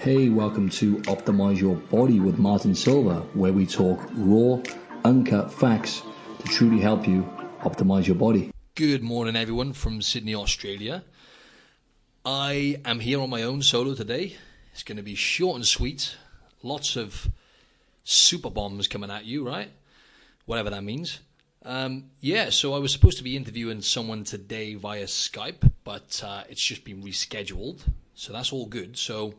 Hey, welcome to Optimize Your Body with Martin Silva, where we talk raw, uncut facts to truly help you optimize your body. Good morning, everyone from Sydney, Australia. I am here on my own solo today. It's going to be short and sweet. Lots of super bombs coming at you, right? Whatever that means. So I was supposed to be interviewing someone today via Skype, but it's just been rescheduled. So that's all good. So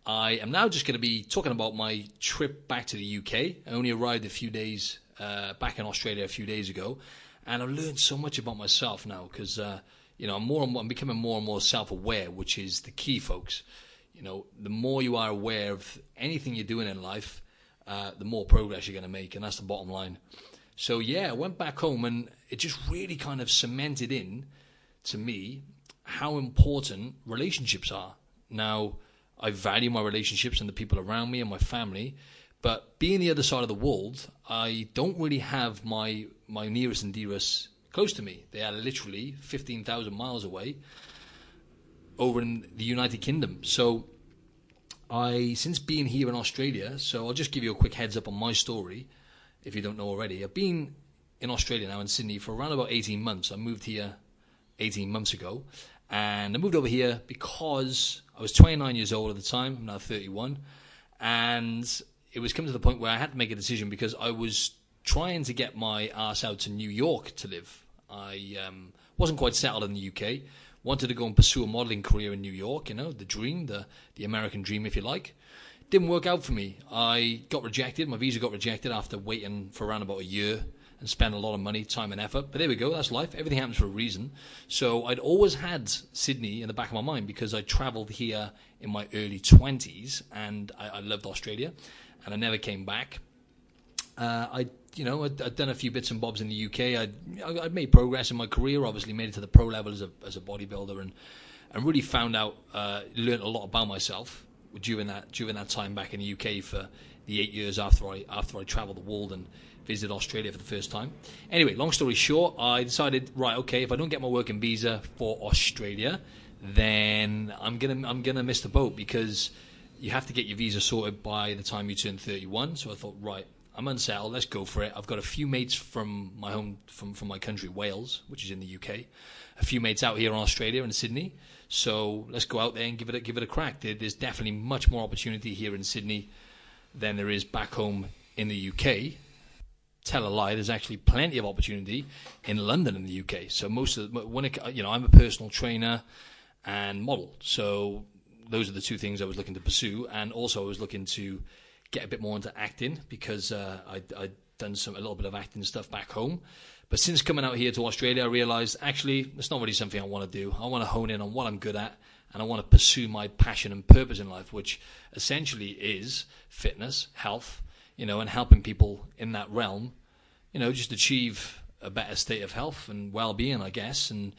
I am now just going to be talking about my trip back to the UK. I only arrived a few days back in Australia a few days ago, and I've learned so much about myself now because I'm becoming more and more self-aware, which is the key, folks. You know, the more you are aware of anything you're doing in life, the more progress you're going to make, and that's the bottom line. So yeah, I went back home, and it just really kind of cemented in to me how important relationships are. Now, I value my relationships and the people around me and my family, but being the other side of the world, I don't really have my nearest and dearest close to me. They are literally 15,000 miles away over in the United Kingdom. So since being here in Australia, so I'll just give you a quick heads up on my story, if you don't know already. I've been in Australia now, in Sydney, for around about 18 months. I moved here 18 months ago, and I moved over here because I was 29 years old at the time. I'm now 31, and it was coming to the point where I had to make a decision because I was trying to get my ass out to New York to live. I wasn't quite settled in the UK. Wanted to go and pursue a modeling career in New York, you know, the dream, the American dream, if you like. Didn't work out for me. I got rejected. My visa got rejected after waiting for around about a year and spent a lot of money, time and effort. But there we go. That's life. Everything happens for a reason. So I'd always had Sydney in the back of my mind because I traveled here in my early 20s, and I loved Australia, and I never came back. I'd done a few bits and bobs in the UK. I'd made progress in my career, obviously made it to the pro level as a bodybuilder, and really found out, learned a lot about myself during that time back in the UK for the 8 years after I traveled the world and visited Australia for the first time. Anyway, long story short, I decided, right, okay, if I don't get my working visa for Australia, then I'm gonna miss the boat because you have to get your visa sorted by the time you turn 31. So I thought, right, I'm unsettled, let's go for it. I've got a few mates from my home, from my country, Wales, which is in the UK. A few mates out here in Australia and Sydney. So let's go out there and give it a crack. There's definitely much more opportunity here in Sydney than there is back home in the UK. Tell a lie, there's actually plenty of opportunity in London in the UK. So I'm a personal trainer and model. So those are the two things I was looking to pursue. And also I was looking to get a bit more into acting because I'd done a little bit of acting stuff back home. But since coming out here to Australia, I realized actually it's not really something I want to do. I want to hone in on what I'm good at, and I want to pursue my passion and purpose in life, which essentially is fitness, health, and helping people in that realm, just achieve a better state of health and well-being, I guess. And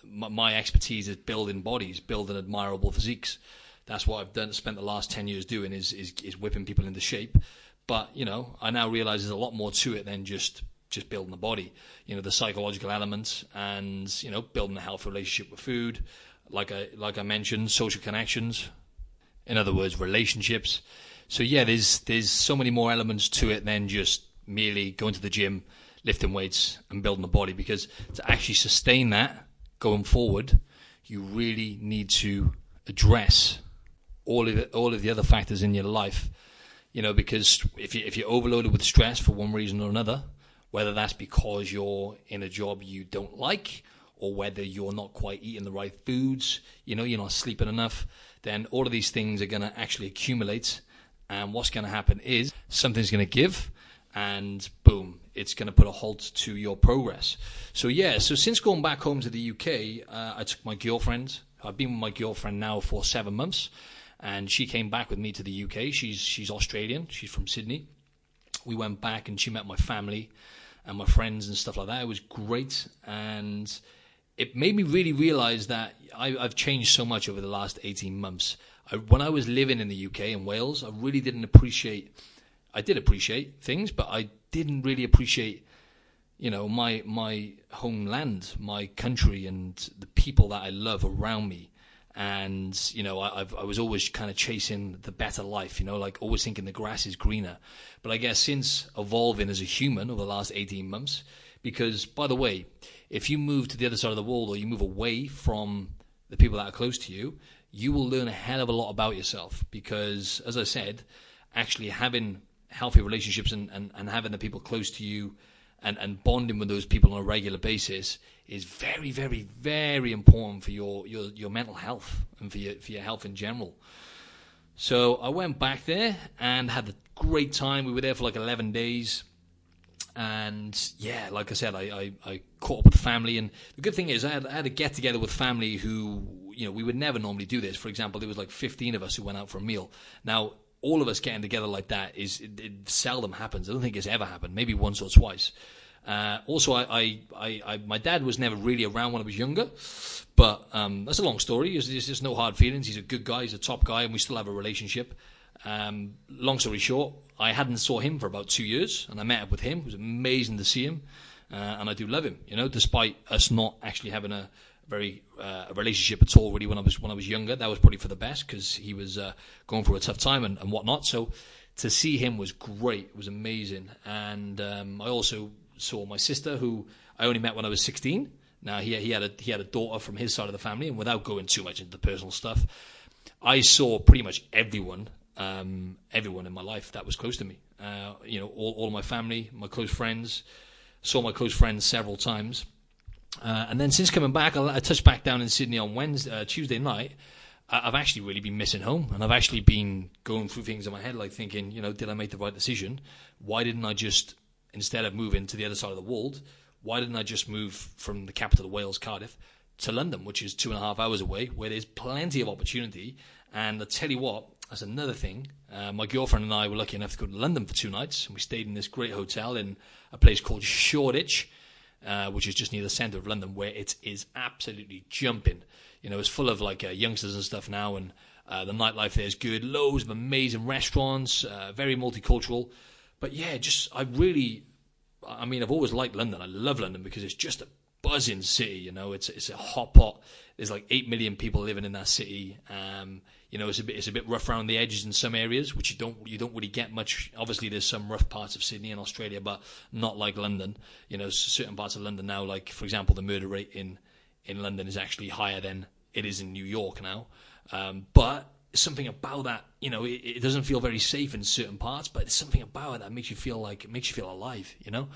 my expertise is building bodies, building admirable physiques. That's what I've spent the last 10 years doing is whipping people into shape. But I now realize there's a lot more to it than just building the body. The psychological elements and building a healthy relationship with food, like I mentioned, social connections. In other words, relationships. So yeah, there's so many more elements to it than just merely going to the gym, lifting weights, and building the body. Because to actually sustain that going forward, you really need to address all of the other factors in your life. Because if you're overloaded with stress for one reason or another, whether that's because you're in a job you don't like, or whether you're not quite eating the right foods, you're not sleeping enough, then all of these things are going to actually accumulate. And what's going to happen is something's going to give, and boom, it's going to put a halt to your progress. So since going back home to the UK, I took my girlfriend. I've been with my girlfriend now for 7 months, and she came back with me to the UK. She's Australian. She's from Sydney. We went back, and she met my family and my friends and stuff like that. It was great, and it made me really realize that I've changed so much over the last 18 months. When I was living in the UK in Wales, I really didn't appreciate. I did appreciate things, but I didn't really appreciate, my homeland, my country, and the people that I love around me. And, you know, I was always kind of chasing the better life, you know, like always thinking the grass is greener. But I guess since evolving as a human over the last 18 months, because, by the way, if you move to the other side of the world or you move away from the people that are close to you, you will learn a hell of a lot about yourself. Because, as I said, actually having healthy relationships and having the people close to you and bonding with those people on a regular basis is very, very, very important for your mental health and for your health in general. So I went back there and had a great time. We were there for like 11 days. And yeah, like I said, I caught up with family. And the good thing is I had a get-together with family who, you know, we would never normally do this. For example, there was like 15 of us who went out for a meal. Now, all of us getting together like that it seldom happens. I don't think it's ever happened. Maybe once or twice. Also, my dad was never really around when I was younger, but that's a long story. There's just no hard feelings. He's a good guy. He's a top guy, and we still have a relationship. Long story short, I hadn't saw him for about 2 years, and I met up with him. It was amazing to see him, and I do love him. You know, despite us not actually having a very a relationship at all, really, when I was younger. That was probably for the best because he was going through a tough time and whatnot. So to see him was great. It was amazing, and I also saw my sister, who I only met when I was 16. Now he had a daughter from his side of the family, and without going too much into the personal stuff, I saw pretty much everyone in my life that was close to me. You know, all of my family, my close friends. Saw my close friends several times, and then since coming back, I touched back down in Sydney on Tuesday night. I've actually really been missing home, and I've actually been going through things in my head, like thinking, you know, did I make the right decision? Why didn't I just, instead of moving to the other side of the world, why didn't I just move from the capital of Wales, Cardiff, to London, which is 2.5 hours away, where there's plenty of opportunity? And I tell you what, that's another thing. My girlfriend and I were lucky enough to go to London for 2 nights, and we stayed in this great hotel in a place called Shoreditch, which is just near the centre of London, where it is absolutely jumping. You know, it's full of like youngsters and stuff now, and the nightlife there is good. Loads of amazing restaurants, very multicultural. But yeah, I've always liked London. I love London because it's just a buzzing city. You know, it's a hot pot. There's like 8 million people living in that city. You know, it's a bit rough around the edges in some areas, which you don't really get much. Obviously, there's some rough parts of Sydney and Australia, but not like London. You know, certain parts of London now, like for example, the murder rate in London is actually higher than it is in New York now. But something about that, you know, it doesn't feel very safe in certain parts, but it's something about it that makes you feel alive, you know.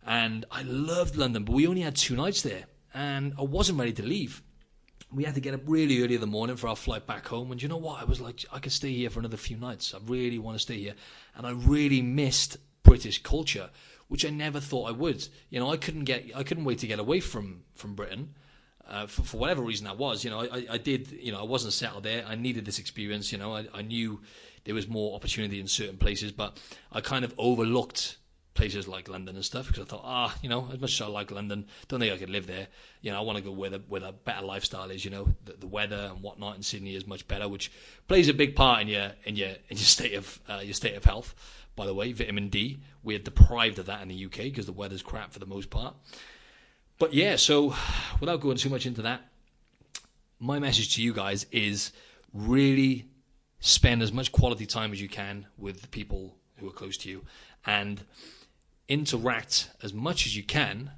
And I loved London, but we only had 2 nights there, and I wasn't ready to leave. We had to get up really early in the morning for our flight back home, and you know what? I was like, I could stay here for another few nights. I really want to stay here, and I really missed British culture, which I never thought I would. You know, I couldn't wait to get away from Britain. For whatever reason that was, you know, I did, you know, I wasn't settled there. I needed this experience, you know. I knew there was more opportunity in certain places, but I kind of overlooked places like London and stuff because I thought, you know, as much as I like London, don't think I could live there. You know, I want to go where the better lifestyle is. You know, the weather and whatnot in Sydney is much better, which plays a big part in your state of health. By the way, vitamin D, we're deprived of that in the UK because the weather's crap for the most part. But yeah, so without going too much into that, my message to you guys is really spend as much quality time as you can with the people who are close to you, and interact as much as you can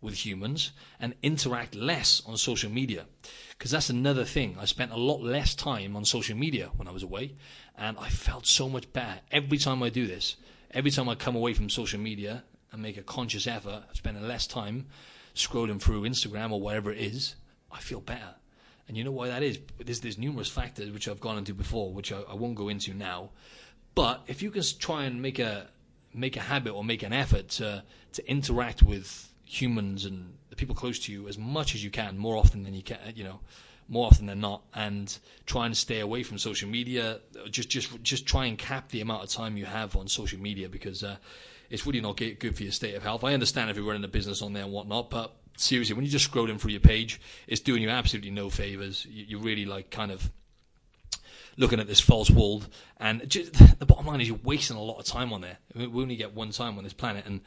with humans, and interact less on social media, because that's another thing. I spent a lot less time on social media when I was away, and I felt so much better. Every time I do this, every time I come away from social media and make a conscious effort, spending less time scrolling through Instagram or whatever it is, I feel better. And you know why that is? There's numerous factors which I've gone into before, which I won't go into now. But if you can try and make a habit or make an effort to interact with humans and the people close to you as much as you can, more often than you can, you know, more often than not, and try and stay away from social media. Just try and cap the amount of time you have on social media, because it's really not good for your state of health. I understand if you're running a business on there and whatnot, but seriously, when you're just scrolling through your page, it's doing you absolutely no favors. You're really like kind of looking at this false world, and just, the bottom line is you're wasting a lot of time on there. We only get one time on this planet, and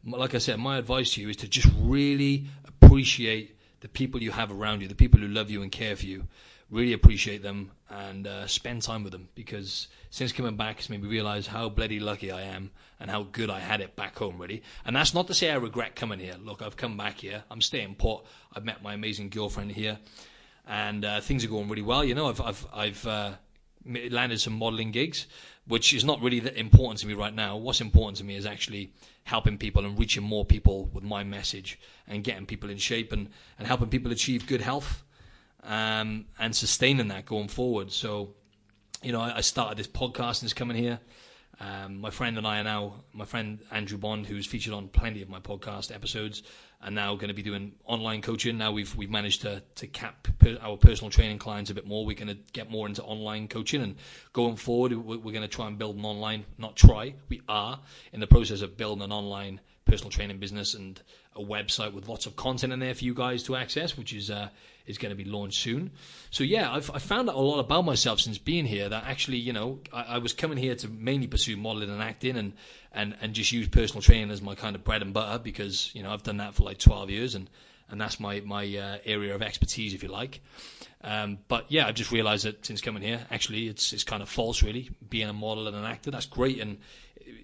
like I said, my advice to you is to just really appreciate the people you have around you, the people who love you and care for you. really appreciate them, and spend time with them, because since coming back, it's made me realise how bloody lucky I am and how good I had it back home, really. And that's not to say I regret coming here. Look, I've come back here. I'm staying put. I've met my amazing girlfriend here, and things are going really well. You know, I've landed some modelling gigs, which is not really that important to me right now. What's important to me is actually helping people and reaching more people with my message, and getting people in shape, and helping people achieve good health, and sustaining that going forward. So, you know, I started this podcast and it's coming here. My friend and I are now, my friend Andrew Bond, who's featured on plenty of my podcast episodes, are now going to be doing online coaching. Now we've managed to cap our personal training clients a bit more. We're going to get more into online coaching, and going forward, we're going to try and build an online, not try, we are in the process of building an online personal training business and a website with lots of content in there for you guys to access, which is going to be launched soon. So yeah, I've found out a lot about myself since being here, that actually, you know, I was coming here to mainly pursue modeling and acting, and just use personal training as my kind of bread and butter, because, you know, I've done that for like 12 years, and that's my area of expertise, if you like. But yeah, I've just realized that since coming here, actually it's kind of false, really. Being a model and an actor, that's great, and,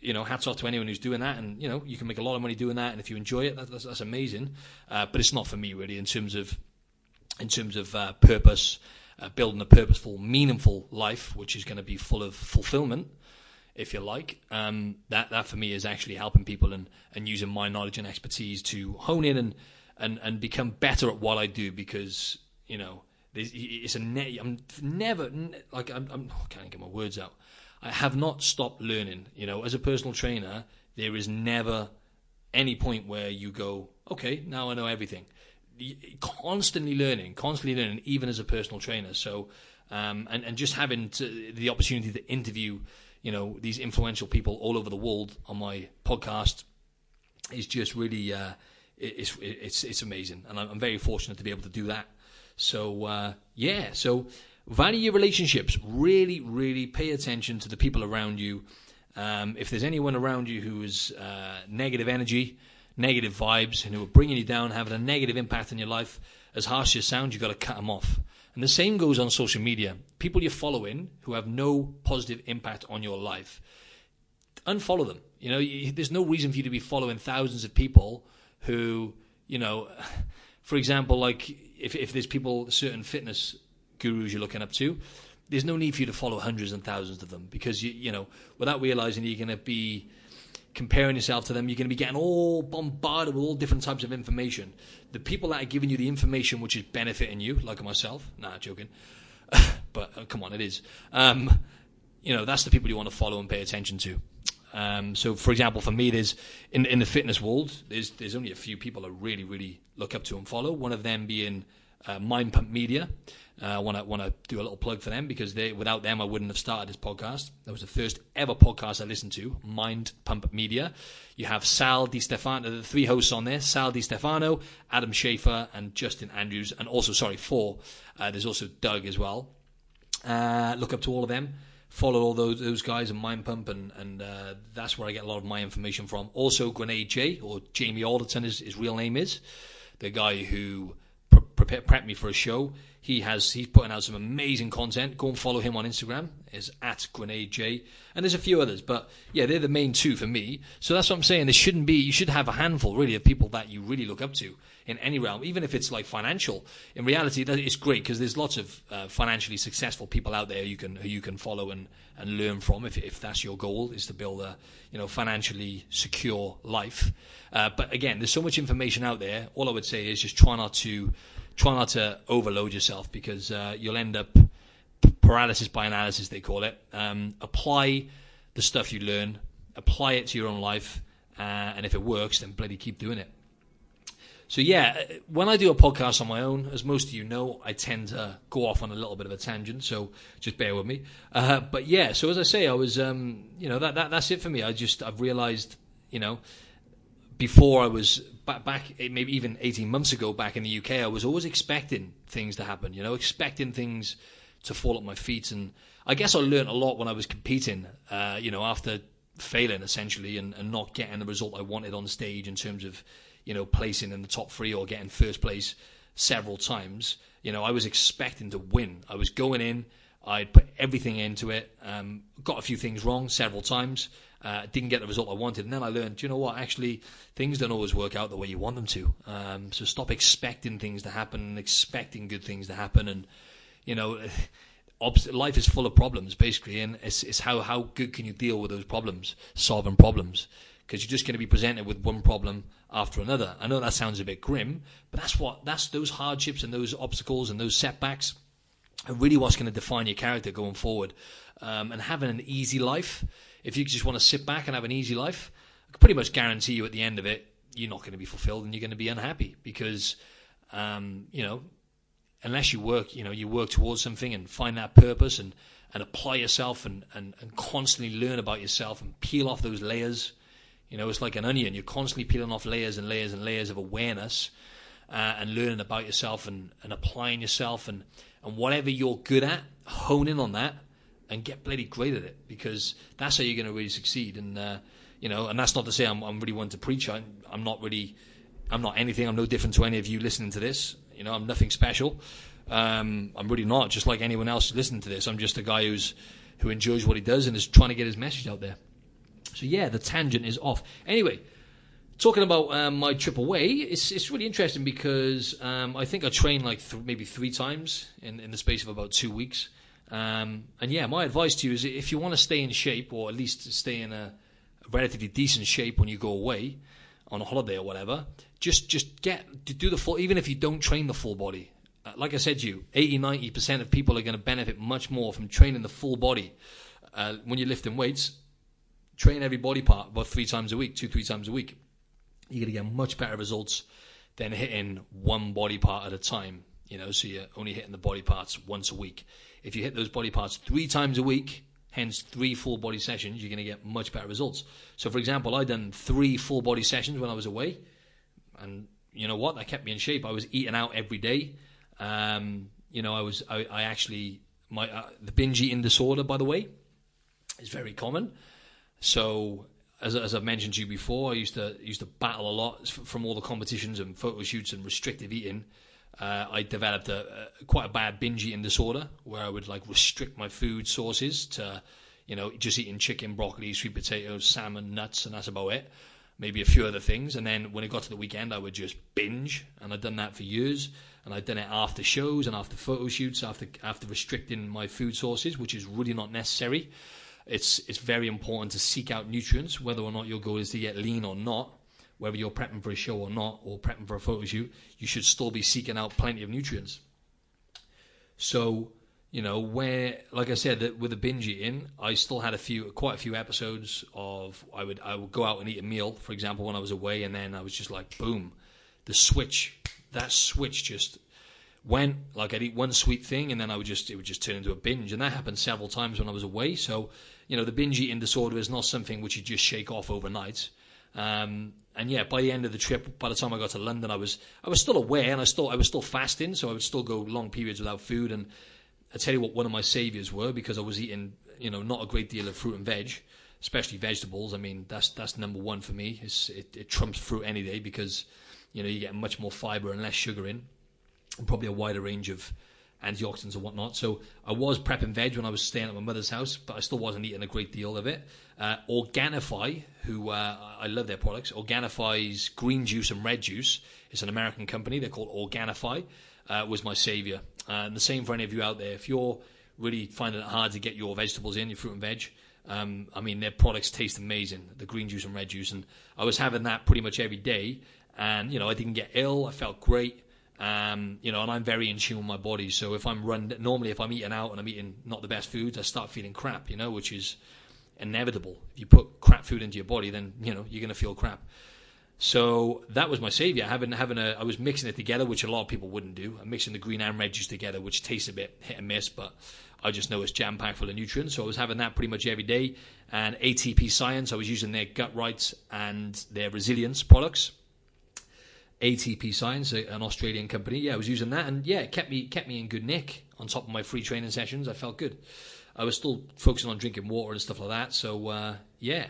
you know, hats off to anyone who's doing that, and, you know, you can make a lot of money doing that, and if you enjoy it, that's amazing. But it's not for me, really, in terms of purpose, building a purposeful, meaningful life, which is going to be full of fulfillment, if you like. That for me is actually helping people, and using my knowledge and expertise to hone in and become better at what I do, because, you know, I'm never, like, I can't get my words out. I have not stopped learning. You know, as a personal trainer, there is never any point where you go, okay, now I know everything. Constantly learning, even as a personal trainer. So, and just having the opportunity to interview, you know, these influential people all over the world on my podcast is just really, it's amazing, and I'm very fortunate to be able to do that. So, yeah. So, value your relationships. Really, really pay attention to the people around you. If there's anyone around you who is negative energy, negative vibes, and who are bringing you down, having a negative impact on your life, as harsh as it sounds, you've got to cut them off. And the same goes on social media. People you're following who have no positive impact on your life, unfollow them. You know, there's no reason for you to be following thousands of people who, you know, for example, like if there's people, certain fitness gurus you're looking up to, there's no need for you to follow hundreds and thousands of them, because, you know, without realizing, you're going to be comparing yourself to them. You're going to be getting all bombarded with all different types of information. The people that are giving you the information which is benefiting you, like myself, joking, but come on, it is. You know, that's the people you want to follow and pay attention to. So, for example, for me, there's in the fitness world, there's only a few people I really, really look up to and follow. One of them being Mind Pump Media. I want to do a little plug for them, because without them, I wouldn't have started this podcast. That was the first ever podcast I listened to, Mind Pump Media. You have Sal Di Stefano, the three hosts on there, Sal Di Stefano, Adam Schaefer, and Justin Andrews, and also, four. There's also Doug as well. Look up to all of them. Follow all those guys in Mind Pump, and that's where I get a lot of my information from. Also, Grenade J, or Jamie Alderton, his real name is, the guy who prepped me for a show. He's putting out some amazing content. Go and follow him on Instagram. It's @GrenadeJ. And there's a few others, but yeah, they're the main two for me. So that's what I'm saying. You should have a handful, really, of people that you really look up to in any realm, even if it's like financial. In reality, that it's great, because there's lots of financially successful people out there who you can follow and learn from, if that's your goal, is to build a, you know, financially secure life. But again, there's so much information out there. All I would say is just try not to overload yourself, because you'll end up paralysis by analysis, they call it. Apply the stuff you learn, apply it to your own life, and if it works, then bloody keep doing it. So yeah, when I do a podcast on my own, as most of you know, I tend to go off on a little bit of a tangent, so just bear with me. But yeah, so as I say, I was, you know, that's it for me. I've realized, you know, before I was back, maybe even 18 months ago, back in the UK, I was always expecting things to happen, you know, expecting things to fall at my feet. And I guess I learned a lot when I was competing, you know, after failing essentially and not getting the result I wanted on stage in terms of, you know, placing in the top three or getting first place. several times. I was expecting to win. I was going in. I'd put everything into it. Got a few things wrong several times. Didn't get the result I wanted. And then I learned, you know what? Actually, things don't always work out the way you want them to. So stop expecting things to happen and expecting good things to happen. And, life is full of problems, basically. And it's how good can you deal with those problems, solving problems. Because you're just going to be presented with one problem after another. I know that sounds a bit grim, but that's those hardships and those obstacles and those setbacks are really what's going to define your character going forward. And having an easy life, if you just want to sit back and have an easy life, I can pretty much guarantee you at the end of it, you're not going to be fulfilled and you're going to be unhappy because, unless you work, you work towards something and find that purpose and apply yourself and constantly learn about yourself and peel off those layers. It's like an onion. You're constantly peeling off layers and layers and layers of awareness and learning about yourself and applying yourself and whatever you're good at, hone in on that and get bloody great at it because that's how you're going to really succeed. And, and that's not to say I'm really one to preach. I'm not anything. I'm no different to any of you listening to this. I'm nothing special. I'm really not, just like anyone else listening to this. I'm just a guy who enjoys what he does and is trying to get his message out there. So yeah, the tangent is off. Anyway, talking about my trip away, it's really interesting because I think I trained like maybe 3 times in the space of about 2 weeks. And yeah, my advice to you is if you want to stay in shape or at least stay in a relatively decent shape when you go away on a holiday or whatever, just do the full, even if you don't train the full body. Like I said to you, 80-90% of people are going to benefit much more from training the full body. When you're lifting weights, train every body part about 3 times a week, 2-3 times a week. You're going to get much better results than hitting one body part at a time. So you're only hitting the body parts once a week. If you hit those body parts 3 times a week, hence 3 full body sessions, you're going to get much better results. So for example, I done 3 full body sessions when I was away. And you know what? That kept me in shape. I was eating out every day. The binge eating disorder, by the way, is very common. So as I've mentioned to you before, I used to battle a lot from all the competitions and photo shoots and restrictive eating. I developed quite a bad binge eating disorder where I would restrict my food sources to, just eating chicken, broccoli, sweet potatoes, salmon, nuts, and that's about it. Maybe a few other things. And then when it got to the weekend, I would just binge. And I'd done that for years. And I'd done it after shows and after photo shoots, after restricting my food sources, which is really not necessary. It's very important to seek out nutrients, whether or not your goal is to get lean or not. Whether you're prepping for a show or not, or prepping for a photo shoot, you should still be seeking out plenty of nutrients. So, where, like I said, with the binge eating, I still had quite a few episodes of I would go out and eat a meal, for example, when I was away, and then I was just like, boom, that switch just went. Like I'd eat one sweet thing, and then it would just turn into a binge, and that happened several times when I was away. So, the binge eating disorder is not something which you just shake off overnight. And yeah, by the end of the trip, by the time I got to London, I was still aware, and I was still fasting, so I would still go long periods without food. And I tell you what, one of my saviors were, because I was eating, not a great deal of fruit and veg, especially vegetables. I mean, that's number one for me. It trumps fruit any day because, you get much more fiber and less sugar in, and probably a wider range of antioxidants and whatnot. So I was prepping veg when I was staying at my mother's house, but I still wasn't eating a great deal of it. Organifi, who I love their products. Organifi's green juice and red juice. It's an American company. They're called Organifi. Was my savior. And the same for any of you out there. If you're really finding it hard to get your vegetables in, your fruit and veg, their products taste amazing. The green juice and red juice. And I was having that pretty much every day. And, I didn't get ill. I felt great. And I'm very in tune with my body. So if normally if I'm eating out and I'm eating not the best foods, I start feeling crap, which is inevitable. If you put crap food into your body, then, you're going to feel crap. So that was my savior. I was mixing it together, which a lot of people wouldn't do. I'm mixing the green and red juice together, which tastes a bit hit and miss, but I just know it's jam-packed full of nutrients. So I was having that pretty much every day. And ATP Science, I was using their gut rights and their resilience products. ATP Science, an Australian company. Yeah, I was using that, and yeah, it kept me in good nick on top of my free training sessions. I felt good. I was still focusing on drinking water and stuff like that. So yeah,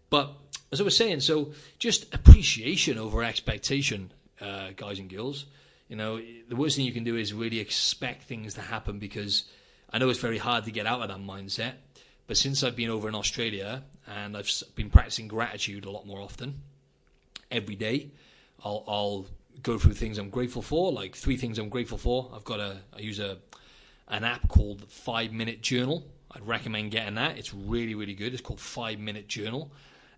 but as I was saying, so just appreciation over expectation, guys and girls. The worst thing you can do is really expect things to happen, because I know it's very hard to get out of that mindset. But since I've been over in Australia and I've been practicing gratitude a lot more often, every day I'll go through things I'm grateful for, like 3 things I'm grateful for. I use an app called 5 Minute Journal. I'd recommend getting that. It's really, really good. It's called 5 Minute Journal.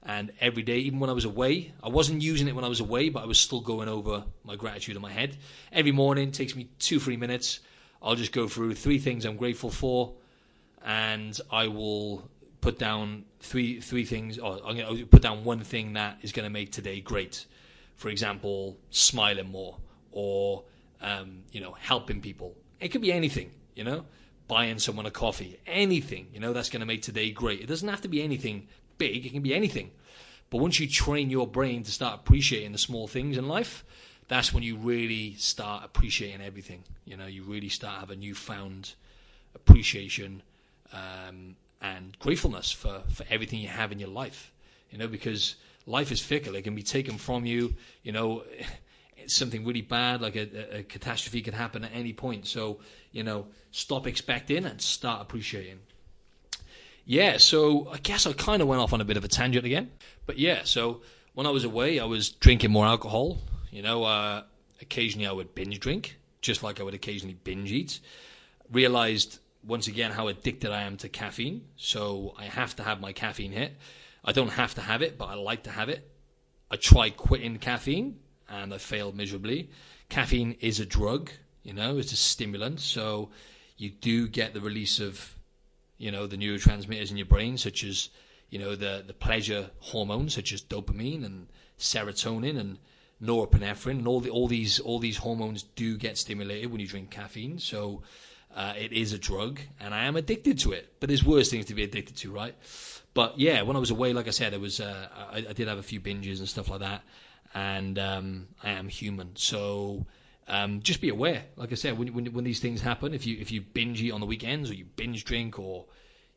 And every day, even when I was away, I wasn't using it when I was away, but I was still going over my gratitude in my head. Every morning, it takes me 2-3 minutes. I'll just go through 3 things I'm grateful for, and I will put down three things, or I'm going to put down 1 thing that is going to make today great. For example, smiling more, or helping people. It could be anything, buying someone a coffee, anything, that's going to make today great. It doesn't have to be anything big, it can be anything. But once you train your brain to start appreciating the small things in life, that's when you really start appreciating everything. You really start having a newfound appreciation and gratefulness for everything you have in your life. Because life is fickle. It can be taken from you. Something really bad, like a catastrophe, could happen at any point. So, stop expecting and start appreciating. Yeah, so I guess I kind of went off on a bit of a tangent again. But yeah, so when I was away, I was drinking more alcohol. Occasionally I would binge drink, just like I would occasionally binge eat. Realized once again how addicted I am to caffeine. So I have to have my caffeine hit. I don't have to have it, but I like to have it. I tried quitting caffeine, and I failed miserably. Caffeine is a drug, it's a stimulant. So you do get the release of, the neurotransmitters in your brain, such as, the pleasure hormones, such as dopamine and serotonin and norepinephrine, and all these hormones do get stimulated when you drink caffeine. So it is a drug, and I am addicted to it. But there's worse things to be addicted to, right? But yeah, when I was away, like I said, I did have a few binges and stuff like that, and I am human. So just be aware. Like I said, when these things happen, if you binge eat on the weekends, or you binge drink, or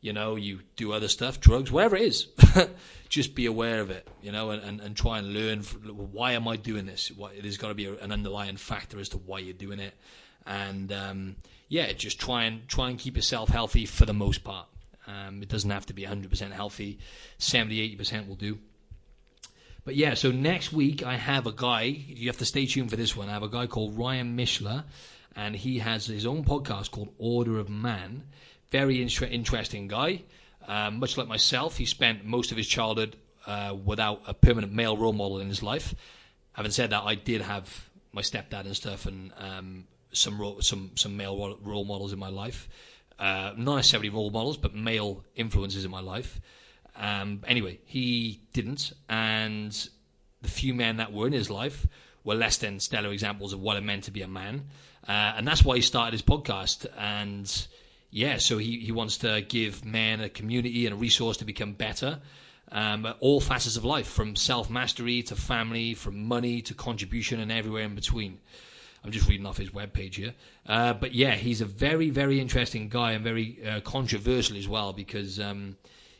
you do other stuff, drugs, whatever it is, just be aware of it, and try and learn, why am I doing this? There's got to be an underlying factor as to why you're doing it. And just try and keep yourself healthy for the most part. It doesn't have to be 100% healthy. 70-80% will do. But yeah, so next week I have a guy, you have to stay tuned for this one. I have a guy called Ryan Mishler, and he has his own podcast called Order of Man. Very interesting guy. Much like myself, he spent most of his childhood without a permanent male role model in his life. Having said that, I did have my stepdad and stuff, and some male role models in my life. Not necessarily role models, but male influences in my life. Anyway, he didn't, and the few men that were in his life were less than stellar examples of what it meant to be a man. And that's why he started his podcast. And yeah, so he wants to give men a community and a resource to become better. At all facets of life, from self-mastery to family, from money to contribution, and everywhere in between. I'm just reading off his webpage here. But yeah, he's a very, very interesting guy, and very controversial as well, because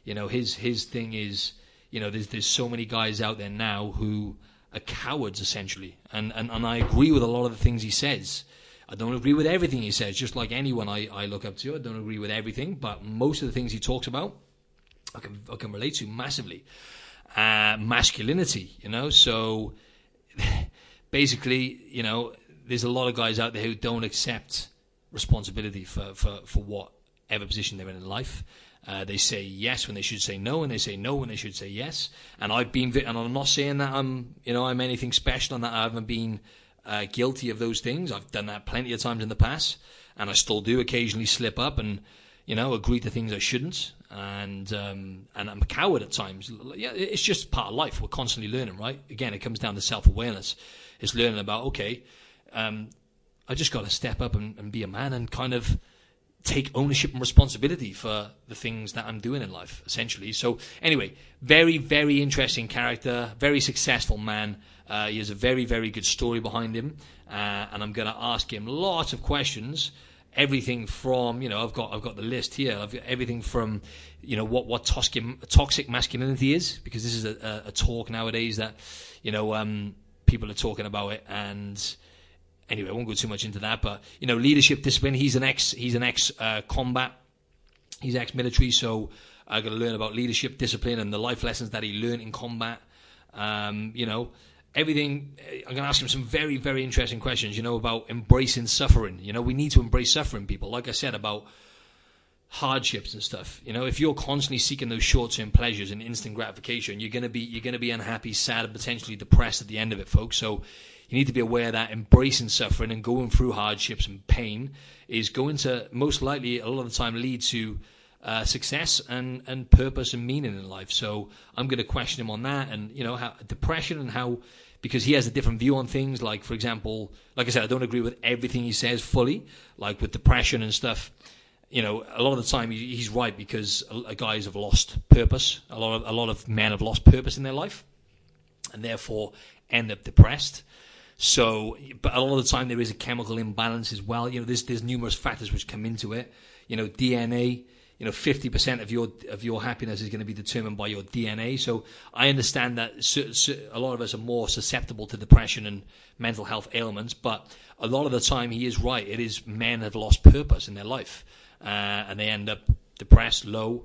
his thing is, there's so many guys out there now who are cowards, essentially. And I agree with a lot of the things he says. I don't agree with everything he says, just like anyone I look up to. I don't agree with everything, but most of the things he talks about, I can relate to massively. Masculinity, so basically, there's a lot of guys out there who don't accept responsibility for whatever position they're in life. They say yes when they should say no, and they say no when they should say yes. And and I'm not saying that I'm anything special, and that I haven't been guilty of those things. I've done that plenty of times in the past, and I still do occasionally slip up and agree to things I shouldn't. And I'm a coward at times. Yeah, it's just part of life. We're constantly learning, right? Again, it comes down to self-awareness. It's learning about, I just got to step up and be a man, and kind of take ownership and responsibility for the things that I'm doing in life, essentially. So anyway, very, very interesting character, very successful man. He has a very, very good story behind him, and I'm going to ask him lots of questions. Everything from, I've got the list here. I've got everything from, what toxic masculinity is, because this is a talk nowadays that, people are talking about it, and anyway, I won't go too much into that. But leadership, discipline. He's an ex combat. He's ex-military, so I got to learn about leadership, discipline, and the life lessons that he learned in combat. Everything. I'm going to ask him some very, very interesting questions, about embracing suffering. We need to embrace suffering, people. Like I said, about hardships and stuff. If you're constantly seeking those short-term pleasures and instant gratification, you're going to be unhappy, sad, and potentially depressed at the end of it, folks. So you need to be aware that embracing suffering and going through hardships and pain is going to most likely a lot of the time lead to success and purpose and meaning in life. So I'm going to question him on that, and how depression and how, because he has a different view on things. Like, for example, like I said, I don't agree with everything he says fully, like with depression and stuff. A lot of the time he's right, because guys have lost purpose. A lot of men have lost purpose in their life, and therefore end up depressed. So, but a lot of the time there is a chemical imbalance as well. There's numerous factors which come into it. DNA. 50% of your happiness is going to be determined by your DNA. So I understand that a lot of us are more susceptible to depression and mental health ailments, but a lot of the time he is right. It is men have lost purpose in their life, and they end up depressed, low,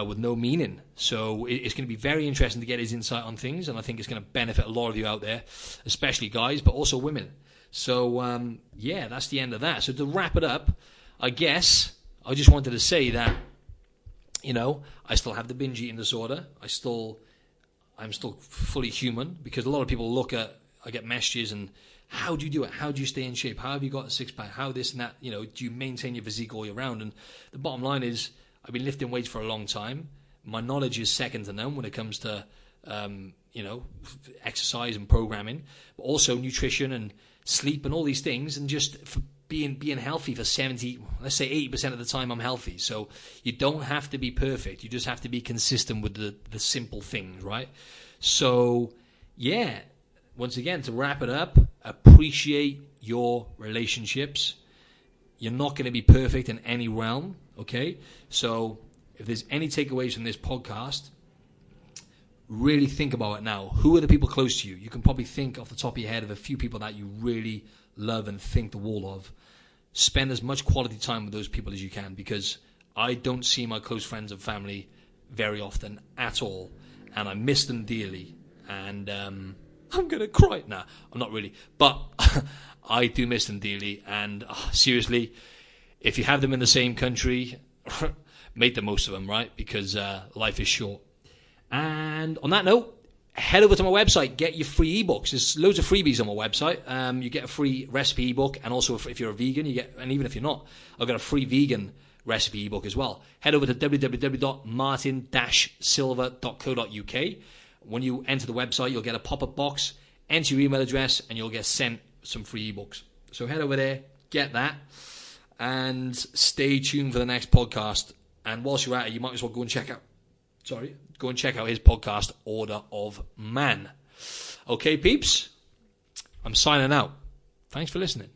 with no meaning. So it's going to be very interesting to get his insight on things, and I think it's going to benefit a lot of you out there, especially guys, but also women. So, that's the end of that. So to wrap it up, I guess I just wanted to say that, I still have the binge eating disorder. I'm still fully human, because a lot of people I get messages and, how do you do it? How do you stay in shape? How have you got a six-pack? How this and that? Do you maintain your physique all year round? And the bottom line is, I've been lifting weights for a long time. My knowledge is second to none when it comes to, exercise and programming, but also nutrition and sleep and all these things, and just for being healthy for 70, let's say 80% of the time I'm healthy. So you don't have to be perfect. You just have to be consistent with the simple things, right? So, once again, to wrap it up, appreciate your relationships. You're not going to be perfect in any realm, okay? So if there's any takeaways from this podcast, really think about it now. Who are the people close to you? You can probably think off the top of your head of a few people that you really love and think the world of. Spend as much quality time with those people as you can, because I don't see my close friends and family very often at all, and I miss them dearly. And I'm going to cry. Nah, I'm not really. But I do miss them dearly. And seriously, if you have them in the same country, make the most of them, right? Because life is short. And on that note, head over to my website, get your free ebooks. There's loads of freebies on my website. You get a free recipe ebook, and also if you're a vegan, and even if you're not, I've got a free vegan recipe ebook as well. Head over to www.martin-silva.co.uk. When you enter the website, you'll get a pop-up box, enter your email address, and you'll get sent some free ebooks. So head over there, get that, and stay tuned for the next podcast. And whilst you're at it, you might as well go and check out his podcast, Order of Man. Okay, peeps, I'm signing out. Thanks for listening.